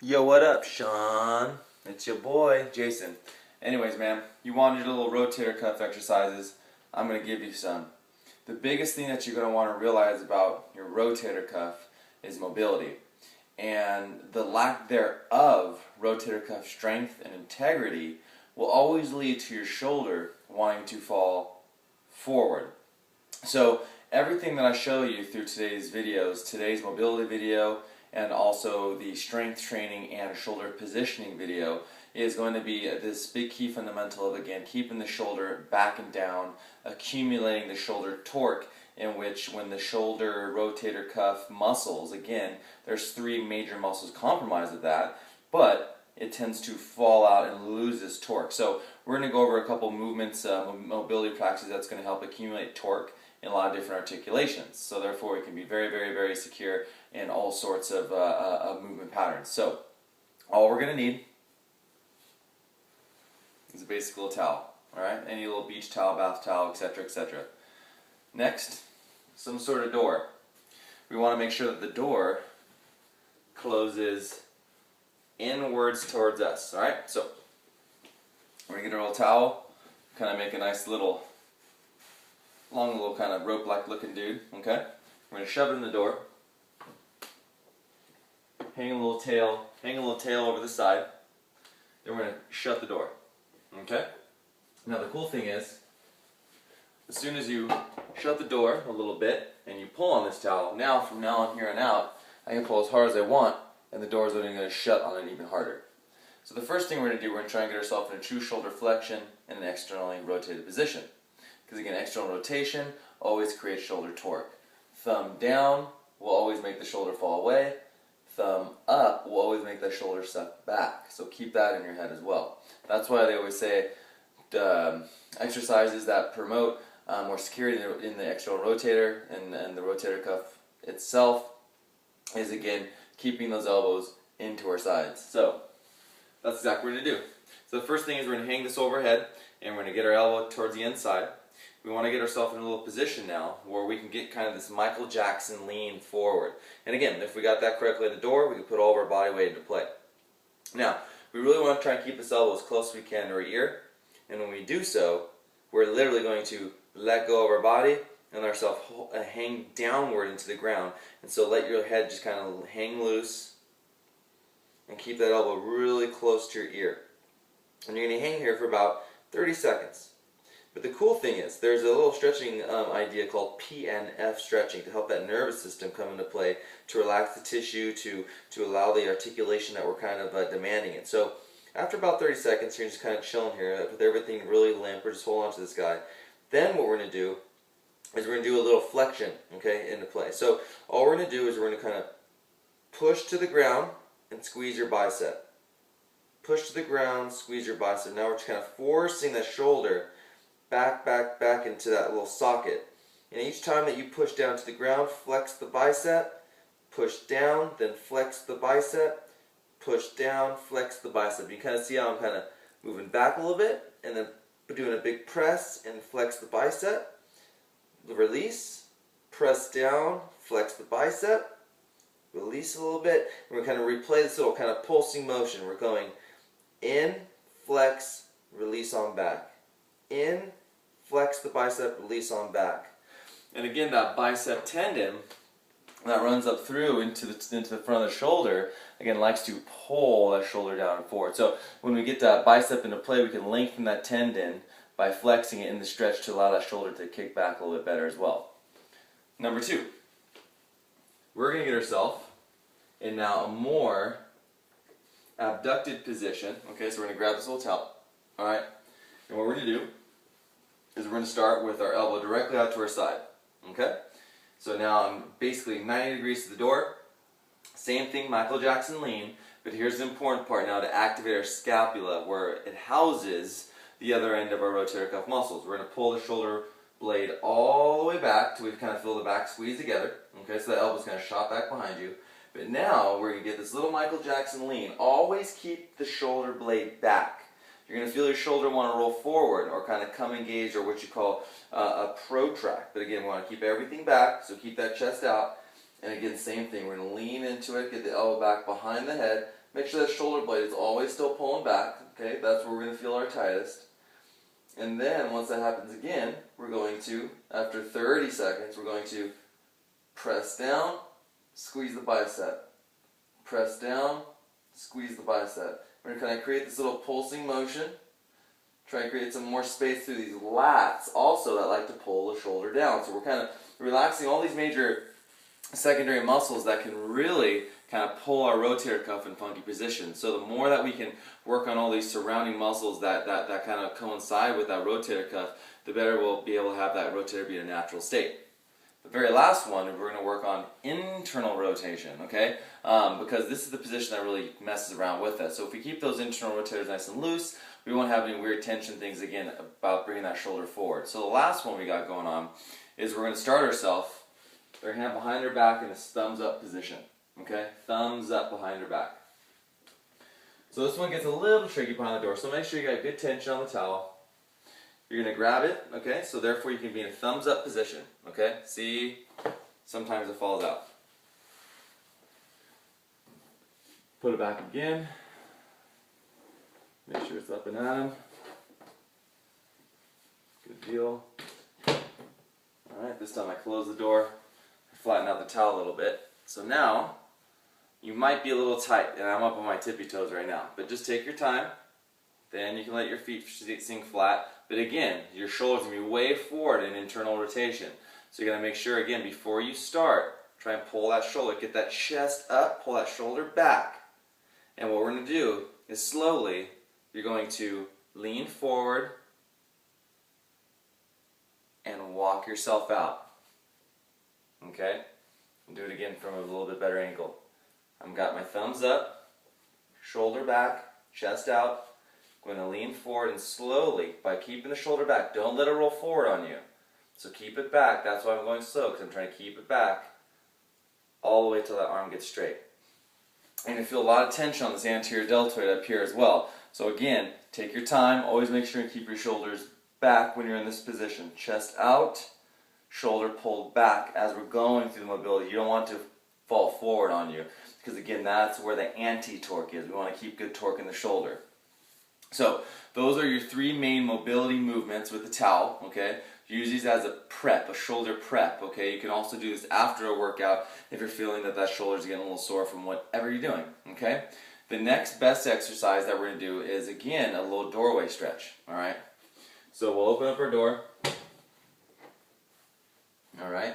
Yo, what up, Sean? It's your boy, Jason. Anyways, man, you wanted a little rotator cuff exercises. I'm going to give you some. The biggest thing that you're going to want to realize about your rotator cuff is mobility. And the lack thereof rotator cuff strength and integrity will always lead to your shoulder wanting to fall forward. So everything that I show you through today's videos, today's mobility video, and also the strength training and shoulder positioning video, is going to be this big key fundamental of, again, keeping the shoulder back and down, accumulating the shoulder torque, in which when the shoulder rotator cuff muscles, again, there's three major muscles compromised of that, but it tends to fall out and lose this torque. So we're going to go over a couple movements, mobility practices that's going to help accumulate torque in a lot of different articulations. So therefore it can be very, very, very secure in all sorts of movement patterns. So all we're going to need is a basic little towel. Alright, any little beach towel, bath towel, etc., etc. Next, some sort of door. We want to make sure that the door closes inwards towards us. Alright, so we're going to get our little towel, kind of make a nice little long little kind of rope-like looking dude, okay? We're going to shove it in the door, hang a little tail over the side, then we're going to shut the door, okay? Now the cool thing is, as soon as you shut the door a little bit and you pull on this towel, now from now on here on out, I can pull as hard as I want and the door is only going to shut on it even harder. So the first thing we're going to do, we're going to try and get ourselves in a true shoulder flexion and an externally rotated position. Because again, external rotation always creates shoulder torque. Thumb down will always make the shoulder fall away. Thumb up will always make the shoulder suck back. So keep that in your head as well. That's why they always say exercises that promote more security in the external rotator and the rotator cuff itself is, again, keeping those elbows into our sides. So that's exactly what we're going to do. So the first thing is we're going to hang this overhead and we're going to get our elbow towards the inside. We want to get ourselves in a little position now where we can get kind of this Michael Jackson lean forward. And again, if we got that correctly at the door, we can put all of our body weight into play. Now, we really want to try and keep this elbow as close as we can to our ear. And when we do so, we're literally going to let go of our body and let ourselves hang downward into the ground. And so let your head just kind of hang loose and keep that elbow really close to your ear. And you're going to hang here for about 30 seconds. But the cool thing is, there's a little stretching idea called PNF stretching to help that nervous system come into play, to relax the tissue, to allow the articulation that we're kind of demanding it. So after about 30 seconds, you're just kind of chilling here with everything really limp. We're just holding on to this guy. Then what we're going to do is we're going to do a little flexion, okay, into play. So all we're going to do is we're going to kind of push to the ground and squeeze your bicep. Push to the ground, squeeze your bicep. Now we're just kind of forcing that shoulder back into that little socket. And each time that you push down to the ground, flex the bicep, push down, then flex the bicep, push down, flex the bicep. You kind of see how I'm kind of moving back a little bit, and then doing a big press and flex the bicep, release, press down, flex the bicep, release a little bit, and we're kind of replay this little kind of pulsing motion. We're going in, flex, release on back. In, flex the bicep, release on back. And again, that bicep tendon that runs up through into the front of the shoulder, again, likes to pull that shoulder down and forward. So when we get that bicep into play, we can lengthen that tendon by flexing it in the stretch to allow that shoulder to kick back a little bit better as well. Number two, we're going to get ourselves in now a more abducted position. Okay, so we're going to grab this little towel. Alright, and what we're going to do is we're going to start with our elbow directly out to our side. Okay? So now I'm basically 90 degrees to the door. Same thing, Michael Jackson lean, but here's the important part now to activate our scapula, where it houses the other end of our rotator cuff muscles. We're going to pull the shoulder blade all the way back till we kind of feel the back squeeze together. Okay, so that elbow's kind of shot back behind you. But now we're going to get this little Michael Jackson lean. Always keep the shoulder blade back. You're going to feel your shoulder want to roll forward or kind of come engaged, or what you call a protract. But again, we want to keep everything back, so keep that chest out. And again, same thing. We're going to lean into it, get the elbow back behind the head, Make sure that shoulder blade is always still pulling back, okay? That's where we're going to feel our tightest. And then once that happens again, we're going to, after 30 seconds, we're going to press down, squeeze the bicep. Press down, squeeze the bicep. We're going to kind of create this little pulsing motion. Try and create some more space through these lats also that like to pull the shoulder down. So we're kind of relaxing all these major secondary muscles that can really kind of pull our rotator cuff in funky positions. So the more that we can work on all these surrounding muscles that kind of coincide with that rotator cuff, the better we'll be able to have that rotator be in a natural state. The very last one, we're going to work on internal rotation, okay? Because this is the position that really messes around with us. So if we keep those internal rotators nice and loose, we won't have any weird tension things again about bringing that shoulder forward. So the last one we got going on is we're going to start ourselves, our hand behind our back in a thumbs up position, okay? Thumbs up behind our back. So this one gets a little tricky behind the door, so make sure you got good tension on the towel. You're going to grab it, okay? So therefore you can be in a thumbs up position, okay? See, sometimes it falls out. Put it back again. Make sure it's up and at 'em. Good deal. Alright, this time I close the door, flatten out the towel a little bit. So now, you might be a little tight, and I'm up on my tippy toes right now, but just take your time. Then you can let your feet sink flat. But again, your shoulders are going to be way forward in internal rotation. So you're going to make sure, again, before you start, try and pull that shoulder. Get that chest up, pull that shoulder back. And what we're going to do is slowly, you're going to lean forward and walk yourself out. Okay? And do it again from a little bit better angle. I've got my thumbs up, shoulder back, chest out. I'm going to lean forward and slowly, by keeping the shoulder back, don't let it roll forward on you. So keep it back. That's why I'm going slow, because I'm trying to keep it back all the way till that arm gets straight. And you feel a lot of tension on this anterior deltoid up here as well. So again, take your time. Always make sure you keep your shoulders back when you're in this position. Chest out, shoulder pulled back as we're going through the mobility. You don't want to fall forward on you, because again, that's where the anti-torque is. We want to keep good torque in the shoulder. So those are your three main mobility movements with the towel, okay? Use these as a prep, a shoulder prep, okay? You can also do this after a workout if you're feeling that shoulder's getting a little sore from whatever you're doing, okay? The next best exercise that we're going to do is, again, a little doorway stretch, all right? So we'll open up our door, all right?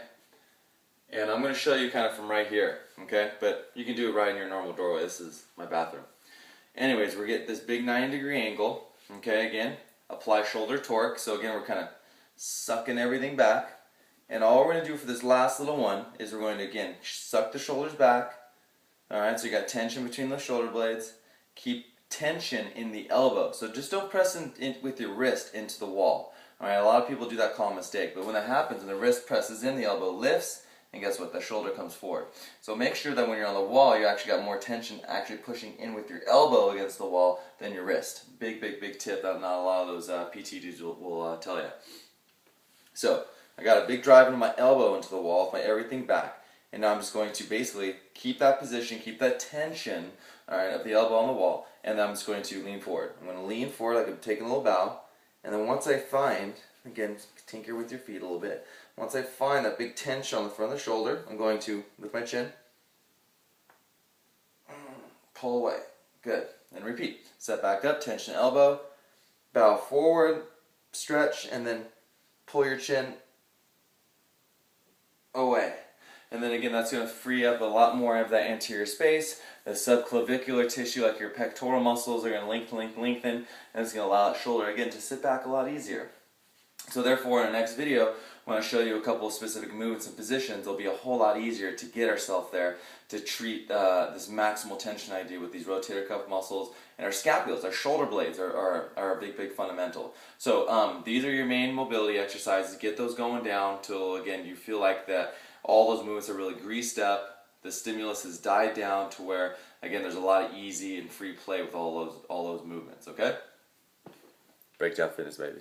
And I'm going to show you kind of from right here, okay? But you can do it right in your normal doorway. This is my bathroom. Anyways, we're getting this big 90-degree angle, okay? Again, apply shoulder torque. So again, we're kind of sucking everything back. And all we're going to do for this last little one is we're going to, again, suck the shoulders back. Alright, so you got tension between the shoulder blades. Keep tension in the elbow. So just don't press in with your wrist into the wall. Alright, a lot of people do that common mistake. But when that happens and the wrist presses in, the elbow lifts, and guess what? The shoulder comes forward. So make sure that when you're on the wall, you actually got more tension actually pushing in with your elbow against the wall than your wrist. Big, big, big tip that not a lot of those PT dudes will tell you. So I got a big drive into my elbow into the wall with my everything back. And now I'm just going to basically keep that position, keep that tension, all right, of the elbow on the wall. And then I'm just going to lean forward. I'm going to lean forward like I'm taking a little bow. And then once I find, again, tinker with your feet a little bit. Once I find that big tension on the front of the shoulder, I'm going to lift my chin, pull away. Good. And repeat. Set back up, tension elbow, bow forward, stretch, and then pull your chin away. And then again, that's going to free up a lot more of that anterior space. The subclavicular tissue, like your pectoral muscles, are going to lengthen, and it's going to allow that shoulder, again, to sit back a lot easier. So therefore, in the next video, when I show you a couple of specific movements and positions, it'll be a whole lot easier to get ourselves there to treat this maximal tension I do with these rotator cuff muscles and our scapulas. Our shoulder blades are a big, big fundamental. So these are your main mobility exercises. Get those going down till, again, you feel like that all those movements are really greased up. The stimulus has died down to where, again, there's a lot of easy and free play with all those movements, okay? Breakdown fitness, baby.